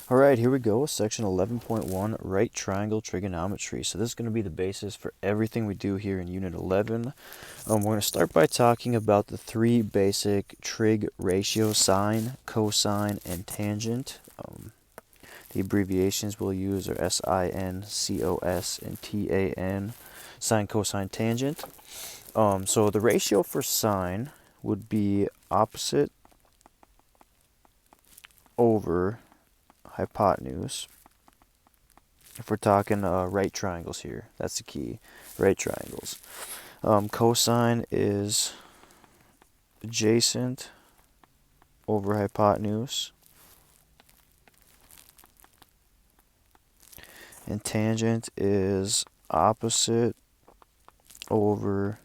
All right, here we go. Section 11.1, right triangle trigonometry. So this is going to be the basis for everything we do here in Unit 11. We're going to start by talking about the three basic trig ratios: sine, cosine, and tangent. The abbreviations we'll use are SIN, COS, and TAN, sine, cosine, tangent. So the ratio for sine would be opposite over hypotenuse. If we're talking right triangles here, that's the key, right triangles. Cosine is adjacent over hypotenuse, and tangent is opposite over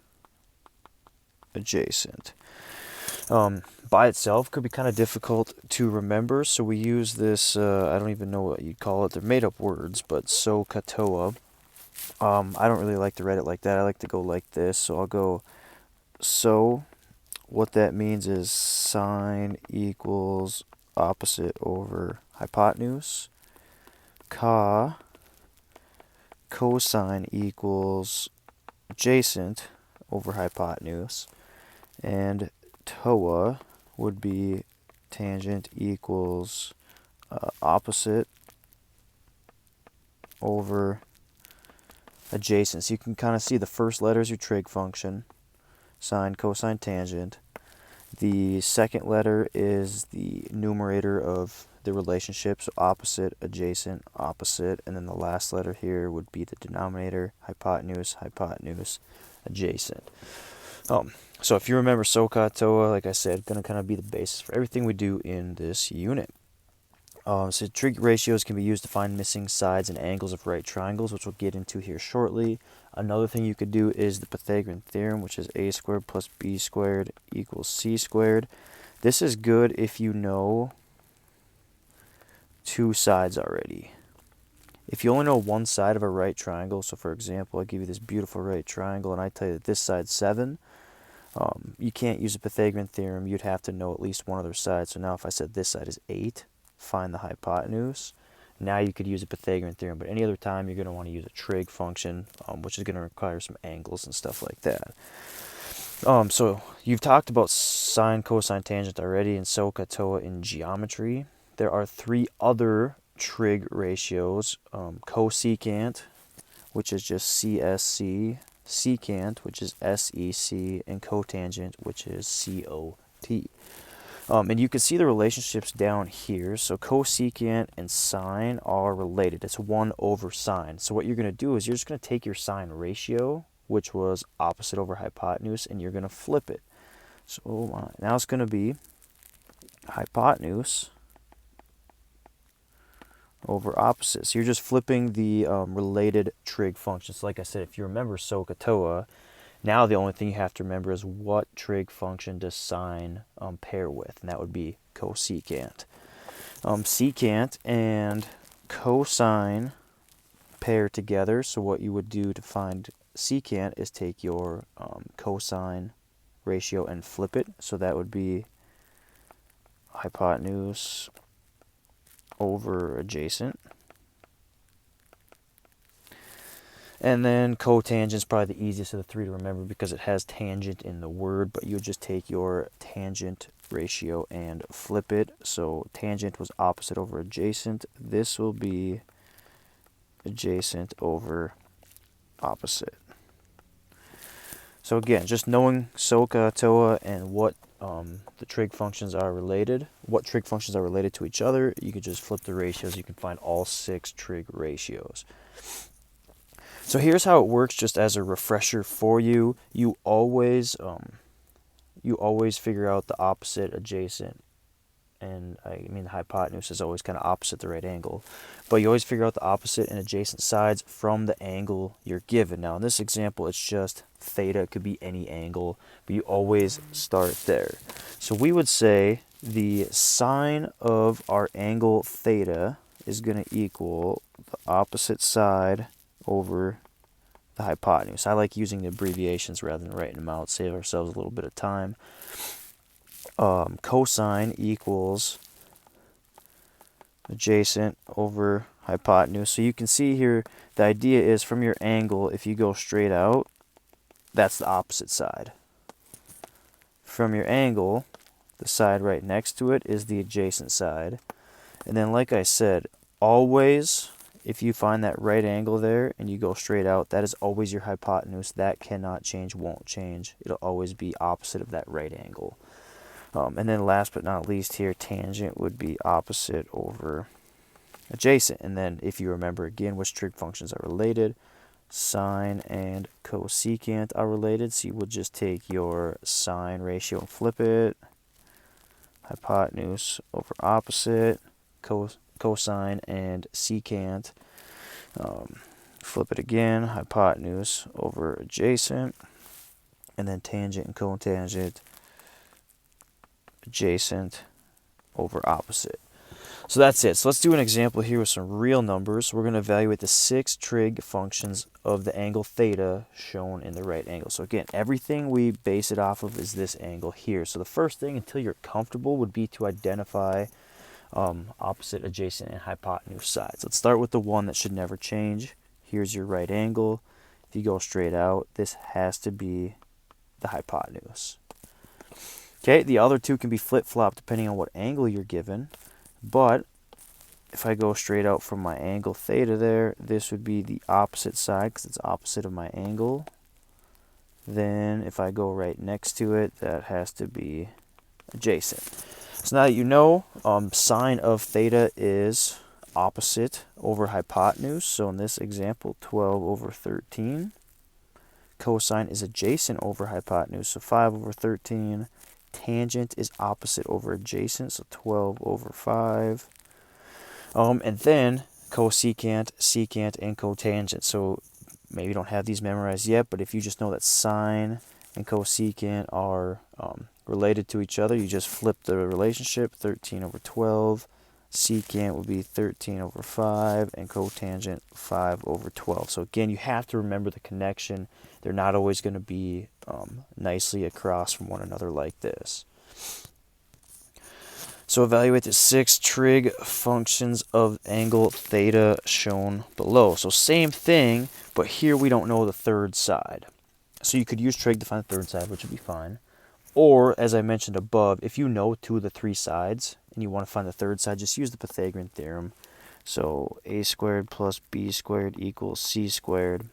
adjacent. By itself could be kind of difficult to remember, so we use this, I don't even know what you'd call it, they're made up words, but so katoa. I don't really like to write it like that, I like to go like this, so I'll go so. What that means is sine equals opposite over hypotenuse. Cosine equals adjacent over hypotenuse. And TOA would be tangent equals opposite over adjacent. So you can kind of see the first letter is your trig function, sine, cosine, tangent. The second letter is the numerator of the relationship, so opposite, adjacent, opposite. And then the last letter here would be the denominator, hypotenuse, hypotenuse, adjacent. So if you remember SOHCAHTOA, TOA, like I said, going to kind of be the basis for everything we do in this unit. So trig ratios can be used to find missing sides and angles of right triangles, which we'll get into here shortly. Another thing you could do is the Pythagorean theorem, which is a squared plus b squared equals c squared. This is good if you know two sides already. If you only know one side of a right triangle, so for example, I give you this beautiful right triangle and I tell you that this side's 7, you can't use the Pythagorean theorem. You'd have to know at least one other side. So now if I said this side is 8, find the hypotenuse. Now you could use a Pythagorean theorem, but any other time you're going to want to use a trig function, which is going to require some angles and stuff like that. So you've talked about sine, cosine, tangent already in SOHCAHTOA, TOA in geometry. There are three other trig ratios: cosecant, which is just CSC, secant, which is SEC, and cotangent, which is COT. And you can see the relationships down here. So cosecant and sine are related. It's 1 over sine. So what you're going to do is you're just going to take your sine ratio, which was opposite over hypotenuse, and you're going to flip it. So now it's going to be hypotenuse over opposite. So you're just flipping the related trig functions. Like I said, if you remember SOHCAHTOA, now the only thing you have to remember is what trig function does sine pair with, and that would be cosecant. Secant and cosine pair together, so what you would do to find secant is take your cosine ratio and flip it, so that would be hypotenuse over adjacent. And then cotangent is probably the easiest of the three to remember because it has tangent in the word, but you would just take your tangent ratio and flip it. So tangent was opposite over adjacent. This will be adjacent over opposite. So again, just knowing SOHCAHTOA, TOA, and what the trig functions are related, what trig functions are related to each other, you could just flip the ratios. You can find all 6 trig ratios. So here's how it works, just as a refresher for you. You always figure out the opposite, adjacent, and I mean the hypotenuse is always kind of opposite the right angle. But you always figure out the opposite and adjacent sides from the angle you're given. Now in this example, it's just theta. It could be any angle, but you always start there. So we would say the sine of our angle theta is going to equal the opposite side over the hypotenuse. I like using the abbreviations rather than writing them out, save ourselves a little bit of time. Cosine equals adjacent over hypotenuse. So you can see here, the idea is from your angle, if you go straight out, that's the opposite side. From your angle, the side right next to it is the adjacent side. And then like I said, always, if you find that right angle there and you go straight out, that is always your hypotenuse. That cannot change, won't change. It'll always be opposite of that right angle. And then last but not least here, tangent would be opposite over adjacent. And then if you remember again which trig functions are related, sine and cosecant are related. So you would just take your sine ratio and flip it. Hypotenuse over opposite, cosine and secant. Flip it again, hypotenuse over adjacent, and then tangent and cotangent, adjacent over opposite. So that's it. So let's do an example here with some real numbers. We're going to evaluate the 6 trig functions of the angle theta shown in the right angle. So again, everything we base it off of is this angle here. So the first thing, until you're comfortable, would be to identify opposite, adjacent, and hypotenuse sides. Let's start with the one that should never change. Here's your right angle. If you go straight out, this has to be the hypotenuse. Okay, the other two can be flip-flopped depending on what angle you're given. But if I go straight out from my angle theta there, this would be the opposite side because it's opposite of my angle. Then if I go right next to it, that has to be adjacent. So now that you know, sine of theta is opposite over hypotenuse. So in this example, 12 over 13. Cosine is adjacent over hypotenuse, so 5 over 13. Tangent is opposite over adjacent, so 12 over 5. And then cosecant, secant, and cotangent. So maybe you don't have these memorized yet, but if you just know that sine and cosecant are related to each other, you just flip the relationship. 13 over 12. Secant would be 13 over 5, and cotangent 5 over 12. So again, you have to remember the connection. They're not always going to be nicely across from one another like this. So evaluate the 6 trig functions of angle theta shown below. So same thing, but here we don't know the third side. So you could use trig to find the third side, which would be fine. Or, as I mentioned above, if you know 2 of the 3 sides and you want to find the third side, just use the Pythagorean theorem. So a squared plus b squared equals c squared.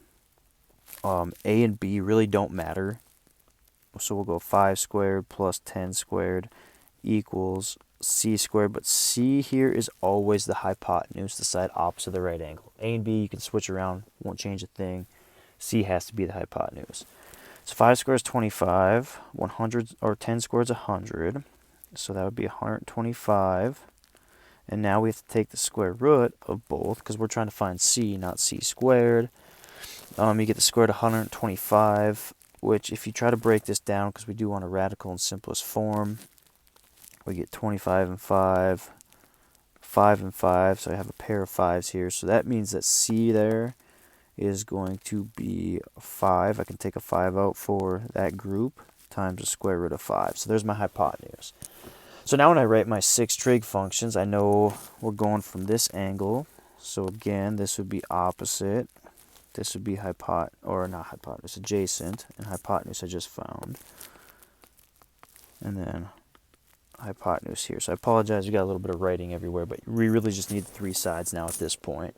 A and b really don't matter. So we'll go 5 squared plus 10 squared equals c squared. But c here is always the hypotenuse, the side opposite of the right angle. A and b you can switch around, won't change a thing. C has to be the hypotenuse. So 5 squared is 25, 100, or 10 squared is 100, so that would be 125. And now we have to take the square root of both, because we're trying to find c, not c squared. You get the square root of 125, which if you try to break this down, because we do want a radical and simplest form, we get 25 and 5, 5 and 5, so I have a pair of 5s here. So that means that c there is going to be 5. I can take a 5 out for that group times the square root of 5. So there's my hypotenuse. So now when I write my 6 trig functions, I know we're going from this angle. So again, this would be opposite. This would be adjacent, and hypotenuse I just found. And then hypotenuse here. So I apologize, you got a little bit of writing everywhere, but we really just need 3 sides now at this point.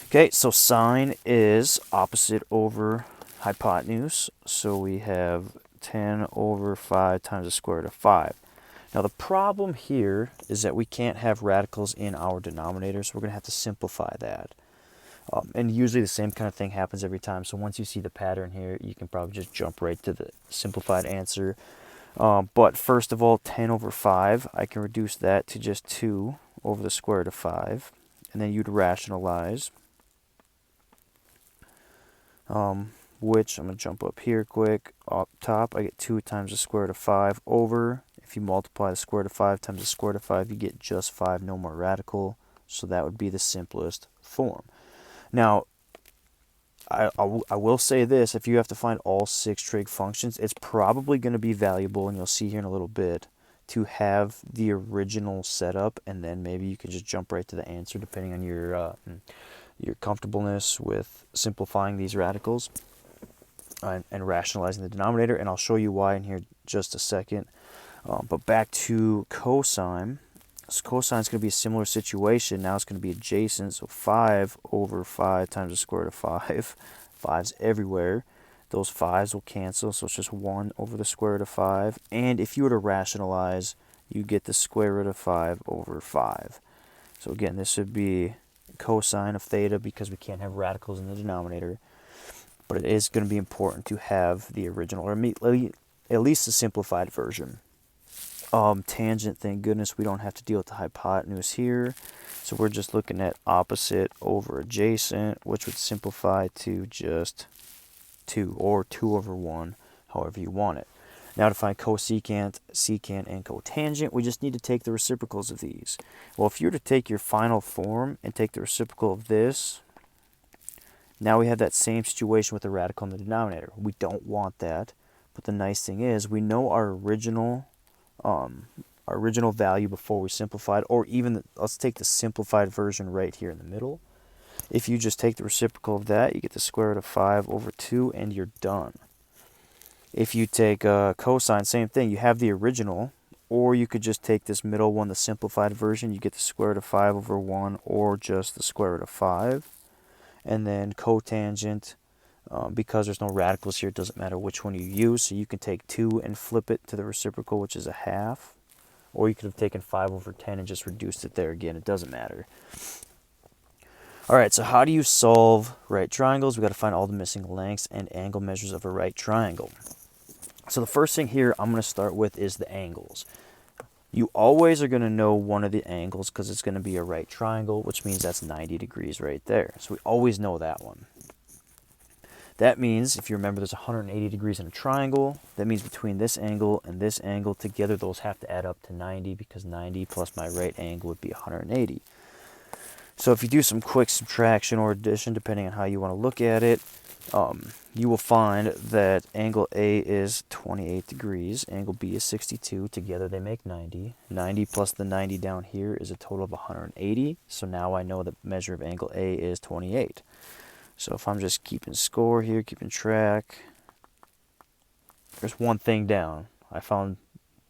Okay, so sine is opposite over hypotenuse, so we have 10 over 5 times the square root of 5. Now the problem here is that we can't have radicals in our denominator, so we're going to have to simplify that. And usually the same kind of thing happens every time, so once you see the pattern here, you can probably just jump right to the simplified answer. But first of all, 10 over 5, I can reduce that to just 2 over the square root of 5, and then you'd rationalize. Which I'm going to jump up here quick. Up top, I get 2 times the square root of 5 over. If you multiply the square root of 5 times the square root of 5, you get just 5, no more radical. So that would be the simplest form. Now, I will say this. If you have to find all 6 trig functions, it's probably going to be valuable, and you'll see here in a little bit, to have the original setup, and then maybe you can just jump right to the answer depending on your comfortableness with simplifying these radicals and rationalizing the denominator, and I'll show you why in here just a second. But back to cosine. So cosine is going to be a similar situation. Now it's going to be adjacent, so 5 over 5 times the square root of 5. 5's everywhere. Those 5's will cancel, so it's just 1 over the square root of 5. And if you were to rationalize, you get the square root of 5 over 5. So again, this would be cosine of theta because we can't have radicals in the denominator. But it is going to be important to have the original, or at least the simplified version. Tangent, thank goodness we don't have to deal with the hypotenuse here. So we're just looking at opposite over adjacent, which would simplify to just 2, or 2 over 1, however you want it. Now to find cosecant, secant, and cotangent, we just need to take the reciprocals of these. Well, if you were to take your final form and take the reciprocal of this, now we have that same situation with the radical in the denominator. We don't want that, but the nice thing is we know our original value before we simplified, or even let's take the simplified version right here in the middle. If you just take the reciprocal of that, you get the square root of 5 over 2, and you're done. If you take cosine, same thing. You have the original, or you could just take this middle one, the simplified version. You get the square root of 5 over 1, or just the square root of 5. And then cotangent, because there's no radicals here, it doesn't matter which one you use. So you can take 2 and flip it to the reciprocal, which is a half. Or you could have taken 5 over 10 and just reduced it there again. It doesn't matter. All right, so how do you solve right triangles? We've got to find all the missing lengths and angle measures of a right triangle. So the first thing here I'm going to start with is the angles. You always are going to know one of the angles because it's going to be a right triangle, which means that's 90 degrees right there. So we always know that one. That means, if you remember, there's 180 degrees in a triangle. That means between this angle and this angle together, those have to add up to 90, because 90 plus my right angle would be 180. So if you do some quick subtraction or addition, depending on how you want to look at it, you will find that angle A is 28 degrees, angle B is 62. Together they make 90. 90 plus the 90 down here is a total of 180. So now I know the measure of angle A is 28. So if I'm just keeping score here, keeping track, there's one thing down. I found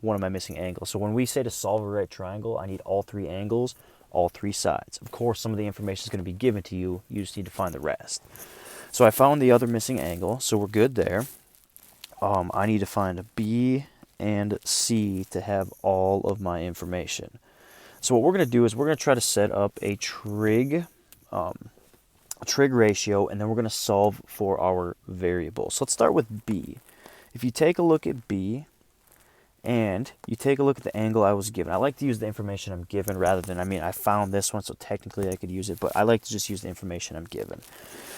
one of my missing angles. So when we say to solve a right triangle, I need all 3 angles, all 3 sides. Of course, some of the information is going to be given to you. You just need to find the rest. So I found the other missing angle, so we're good there. I need to find B and C to have all of my information. So what we're going to do is we're going to try to set up a trig ratio, and then we're going to solve for our variable. So let's start with B. If you take a look at B, and you take a look at the angle I was given. I like to use the information I'm given rather than, I found this one, so technically I could use it, but I like to just use the information I'm given.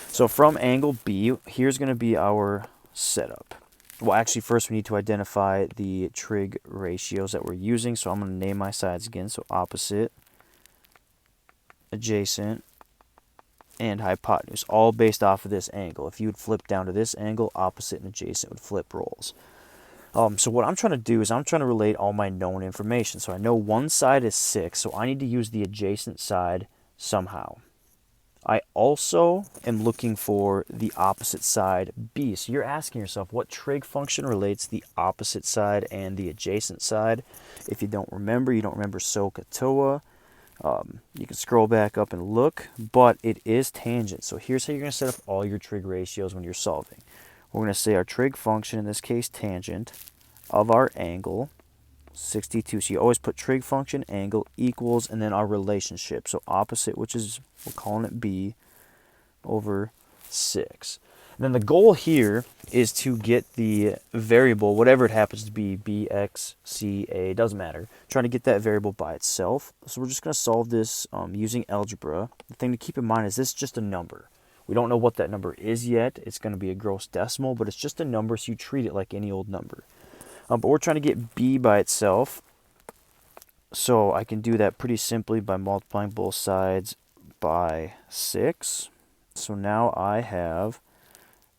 So from angle B, here's going to be our setup. Well, actually, first we need to identify the trig ratios that we're using. So I'm going to name my sides again. So opposite, adjacent, and hypotenuse, all based off of this angle. If you would flip down to this angle, opposite and adjacent would flip roles. So what I'm trying to do is I'm trying to relate all my known information. So I know one side is 6, so I need to use the adjacent side somehow. I also am looking for the opposite side, B. So you're asking yourself, what trig function relates the opposite side and the adjacent side? If you don't remember, SOHCAHTOA. You can scroll back up and look, but it is tangent. So here's how you're going to set up all your trig ratios when you're solving. We're going to say our trig function, in this case tangent, of our angle, 62. So you always put trig function, angle, equals, and then our relationship. So opposite, which is, we're calling it B, over 6. And then the goal here is to get the variable, whatever it happens to be, B, X, C, A, doesn't matter. Trying to get that variable by itself. So we're just going to solve this using algebra. The thing to keep in mind is this is just a number. We don't know what that number is yet. It's going to be a gross decimal, but it's just a number, so you treat it like any old number. But we're trying to get B by itself. So I can do that pretty simply by multiplying both sides by 6. So now I have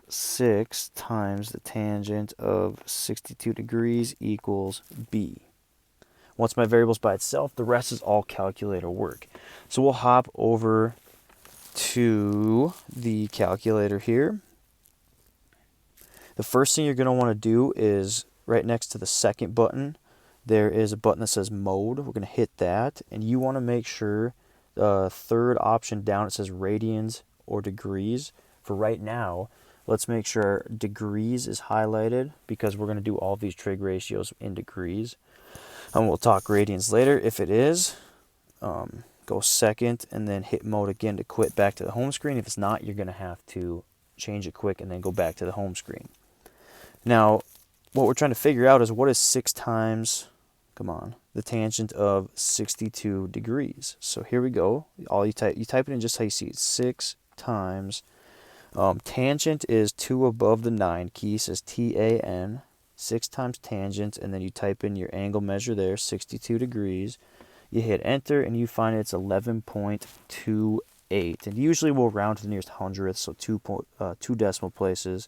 6 times the tangent of 62 degrees equals B. Once my variable's by itself, the rest is all calculator work. So we'll hop over to the calculator here. The first thing you're going to want to do is right next to the second button, there is a button that says mode. We're going to hit that, and you want to make sure the third option down, it says radians or degrees. For right now, let's make sure degrees is highlighted because we're going to do all these trig ratios in degrees. And we'll talk radians later. If it is, go second and then hit mode again to quit back to the home screen. If it's not, you're going to have to change it quick and then go back to the home screen. Now, what we're trying to figure out is what is 6 times, come on, the tangent of 62 degrees. So here we go. All you type it in just how you see it. 6 times, tangent is 2 above the 9 key, says TAN. 6 times tangent, and then you type in your angle measure there, 62 degrees. You hit enter, and you find it's 11.28. And usually we'll round to the nearest hundredth, so 2 decimal places.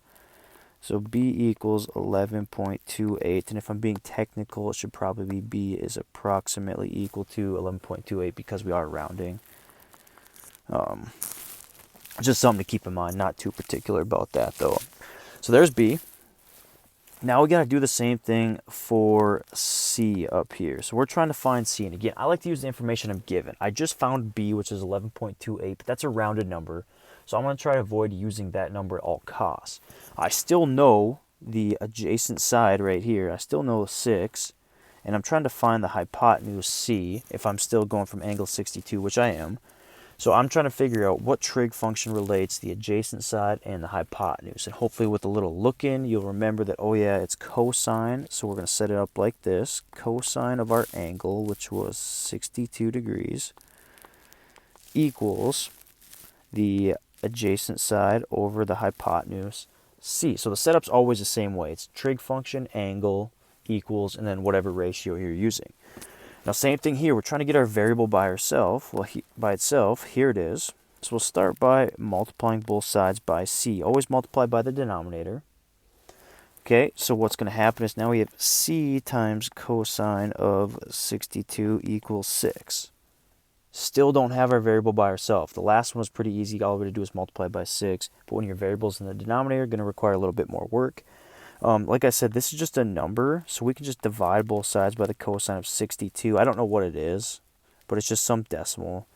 So B equals 11.28. And if I'm being technical, it should probably be B is approximately equal to 11.28 because we are rounding. Just something to keep in mind, not too particular about that though. So there's B. Now we got to do the same thing for C up here. So we're trying to find C. And again, I like to use the information I'm given. I just found B, which is 11.28, but that's a rounded number. So I'm going to try to avoid using that number at all costs. I still know the adjacent side right here. I still know 6. And I'm trying to find the hypotenuse C if I'm still going from angle 62, which I am. So I'm trying to figure out what trig function relates the adjacent side and the hypotenuse. And hopefully with a little look in, you'll remember that, oh yeah, it's cosine. So we're going to set it up like this. Cosine of our angle, which was 62 degrees, equals the adjacent side over the hypotenuse, C. So the setup's always the same way. It's trig function, angle, equals, and then whatever ratio you're using. Now, same thing here. We're trying to get our variable by itself. Well, by itself, here it is. So we'll start by multiplying both sides by C. Always multiply by the denominator. Okay, so what's going to happen is now we have C times cosine of 62 equals 6. Still don't have our variable by ourselves. The last one was pretty easy. All we have to do is multiply by 6. But when your variable's in the denominator, going to require a little bit more work. Like I said, this is just a number, so we can just divide both sides by the cosine of 62. I don't know what it is, but it's just some decimal.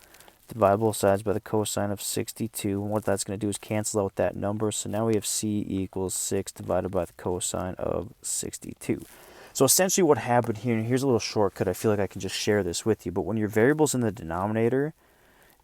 Divide both sides by the cosine of 62, and what that's going to do is cancel out that number. So now we have C equals 6 divided by the cosine of 62. So essentially what happened here, and here's a little shortcut, I feel like I can just share this with you, but when your variable's in the denominator,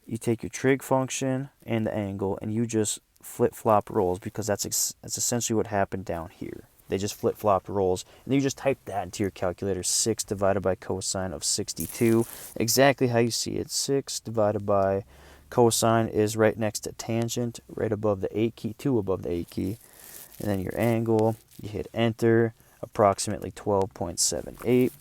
you take your trig function and the angle, and you just flip-flop roles, because that's essentially what happened down here. They just flip-flopped roles, and then you just type that into your calculator, 6 divided by cosine of 62, exactly how you see it. 6 divided by cosine is right next to tangent, right above the 8 key, 2 above the 8 key, and then your angle, you hit enter, approximately 12.78.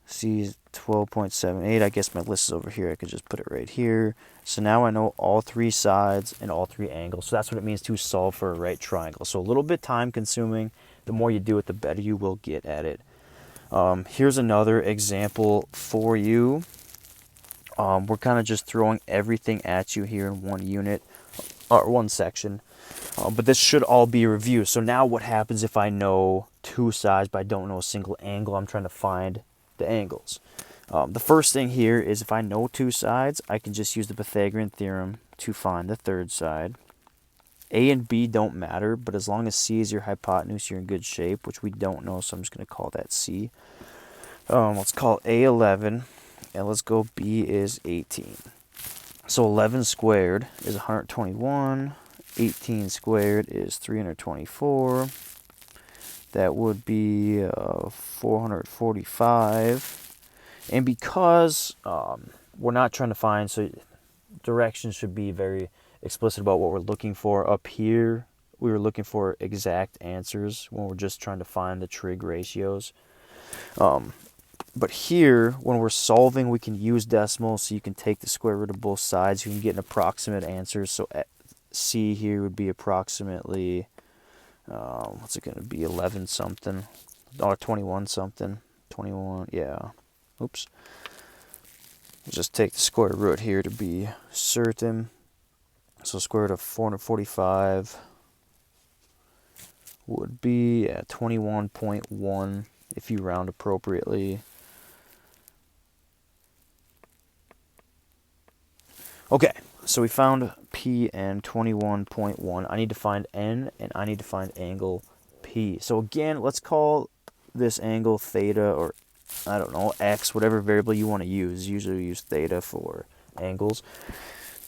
C is 12.78. I guess my list is over here. I could just put it right here. So now I know all 3 sides and all 3 angles. So that's what it means to solve for a right triangle. So a little bit time consuming. The more you do it, the better you will get at it. Here's another example for you. We're kind of just throwing everything at you here in one unit or one section. But this should all be a review. So now what happens if I know 2 sides but I don't know a single angle? I'm trying to find the angles. The first thing here is if I know 2 sides, I can just use the Pythagorean theorem to find the third side. A and B don't matter, but as long as C is your hypotenuse, you're in good shape, which we don't know, so I'm just going to call that C. Let's call A 11, and let's go B is 18. So 11 squared is 121, 18 squared is 324. That would be 445. And because we're not trying to find, so directions should be very explicit about what we're looking for. Up here, we were looking for exact answers when we're just trying to find the trig ratios. But here, when we're solving, we can use decimals, so you can take the square root of both sides. You can get an approximate answer. So C here would be approximately, what's it going to be, 11 something. or 21 something. 21, yeah. Oops. We'll just take the square root here to be certain. So square root of 445 would be 21.1 if you round appropriately. Okay, so we found P and 21.1. I need to find N, and I need to find angle P. So again, let's call this angle theta, or I don't know, X, whatever variable you want to use. Usually we use theta for angles.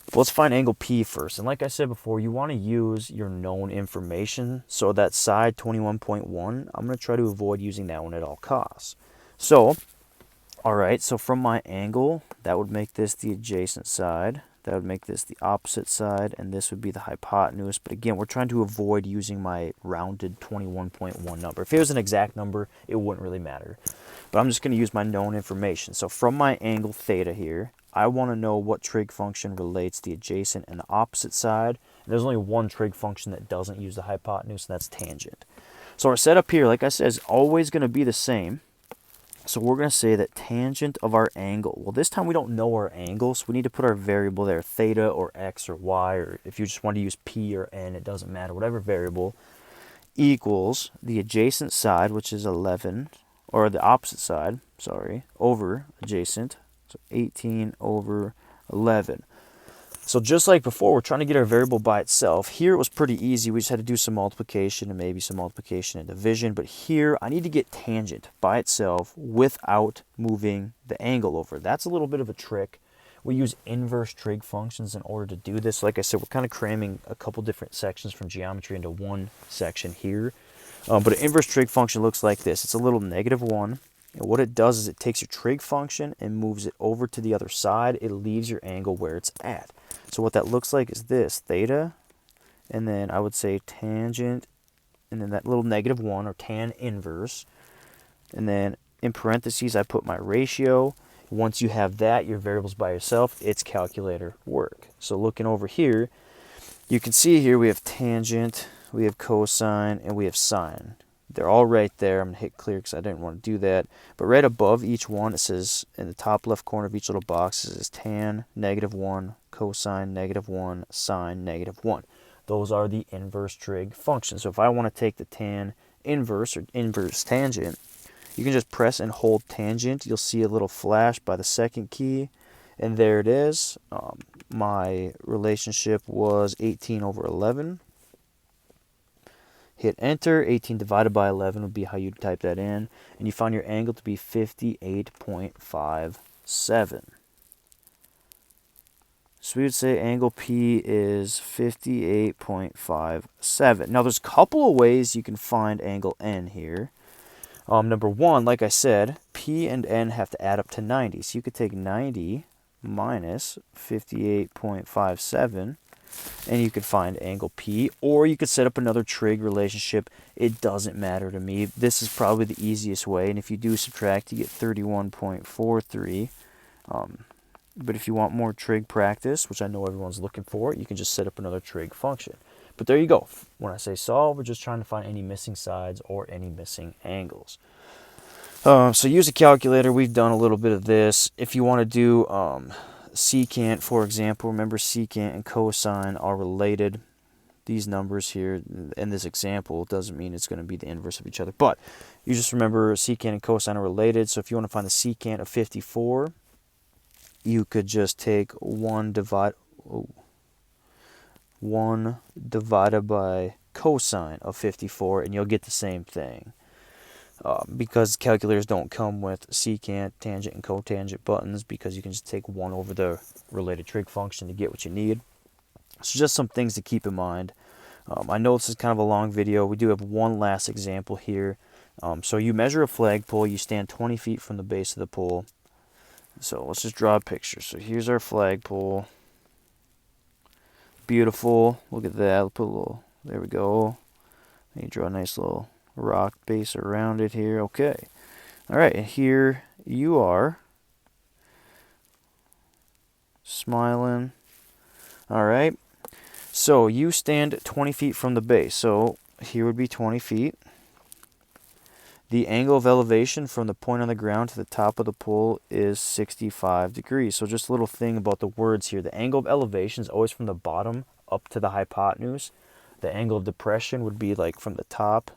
But let's find angle P first. And like I said before, you want to use your known information. So that side 21.1, I'm going to try to avoid using that one at all costs. So, all right, so from my angle, that would make this the adjacent side. That would make this the opposite side, and this would be the hypotenuse. But again, we're trying to avoid using my rounded 21.1 number. If it was an exact number, it wouldn't really matter. But I'm just going to use my known information. So from my angle theta here, I want to know what trig function relates the adjacent and the opposite side. And there's only one trig function that doesn't use the hypotenuse, and that's tangent. So our setup here, like I said, is always going to be the same. So we're going to say that tangent of our angle. Well, this time we don't know our angle, so we need to put our variable there, theta or x or y, or if you just want to use p or n, it doesn't matter, whatever variable, equals the adjacent side, which is 11, or the opposite side, sorry, over adjacent, so 18 over 11. So just like before, we're trying to get our variable by itself. Here it was pretty easy. We just had to do some multiplication and maybe some multiplication and division. But here I need to get tangent by itself without moving the angle over. That's a little bit of a trick. We use inverse trig functions in order to do this. Like I said, we're kind of cramming a couple different sections from geometry into one section here. But an inverse trig function looks like this. It's a little -1. And what it does is it takes your trig function and moves it over to the other side. It leaves your angle where it's at. So what that looks like is this, theta, and then I would say tangent, and then that little -1, or tan inverse. And then in parentheses, I put my ratio. Once you have that, your variables by yourself, it's calculator work. So looking over here, you can see here we have tangent, we have cosine, and we have sine. They're all right there. I'm going to hit clear because I didn't want to do that. But right above each one, it says in the top left corner of each little box, it says tan, -1, cosine, -1, sine, -1. Those are the inverse trig functions. So if I want to take the tan inverse or inverse tangent, you can just press and hold tangent. You'll see a little flash by the second key. And there it is. My relationship was 18 over 11. Hit enter. 18 divided by 11 would be how you'd type that in. And you find your angle to be 58.57. So we would say angle P is 58.57. Now there's a couple of ways you can find angle N here. Number one, like I said, P and N have to add up to 90. So you could take 90 minus 58.57. And you could find angle P, or you could set up another trig relationship. It doesn't matter to me. This is probably the easiest way, and if you do subtract, you get 31.43. But if you want more trig practice, which I know everyone's looking for, you can just set up another trig function. But there you go. When I say solve, we're just trying to find any missing sides or any missing angles. So use a calculator. We've done a little bit of this. If you want to do secant, for example, remember secant and cosine are related. These numbers here in this example doesn't mean it's going to be the inverse of each other, but you just remember secant and cosine are related. So if you want to find the secant of 54, you could just take 1 divided by cosine of 54, and you'll get the same thing. Because calculators don't come with secant, tangent, and cotangent buttons, because you can just take 1 over the related trig function to get what you need. So just some things to keep in mind. I know this is kind of a long video. We do have one last example here. So you measure a flagpole. You stand 20 feet from the base of the pole. So let's just draw a picture. So here's our flagpole. Beautiful. Look at that. I'll put a little, there we go. And you draw a nice little rock base around it here. Okay. All right. And here you are. Smiling. All right. So you stand 20 feet from the base. So here would be 20 feet. The angle of elevation from the point on the ground to the top of the pole is 65 degrees. So just a little thing about the words here. The angle of elevation is always from the bottom up to the hypotenuse. The angle of depression would be like from the top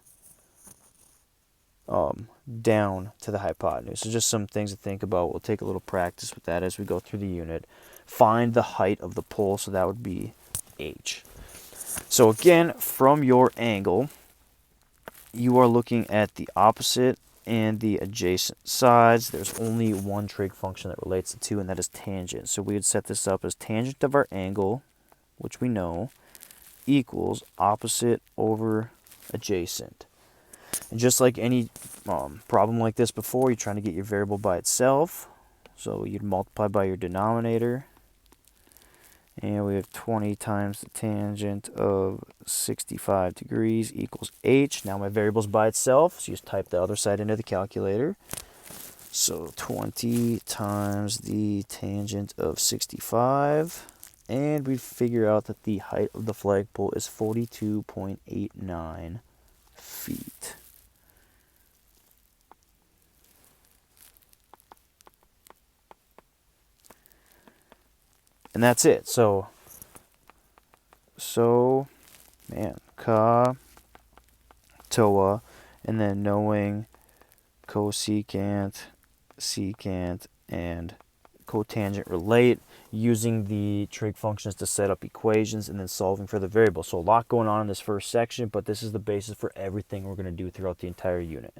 down to the hypotenuse. So just some things to think about. We'll take a little practice with that as we go through the unit. Find the height of the pole, so that would be h. So again, from your angle, you are looking at the opposite and the adjacent sides. There's only one trig function that relates the two, and that is tangent. So we would set this up as tangent of our angle, which we know, equals opposite over adjacent. And just like any problem like this before, you're trying to get your variable by itself. So you'd multiply by your denominator. And we have 20 times the tangent of 65 degrees equals h. Now my variable's by itself, so you just type the other side into the calculator. So 20 times the tangent of 65. And we figure out that the height of the flagpole is 42.89 feet. And that's it. So man, ka, toa, and then knowing cosecant, secant, and cotangent relate, using the trig functions to set up equations, and then solving for the variable. So a lot going on in this first section, but this is the basis for everything we're going to do throughout the entire unit.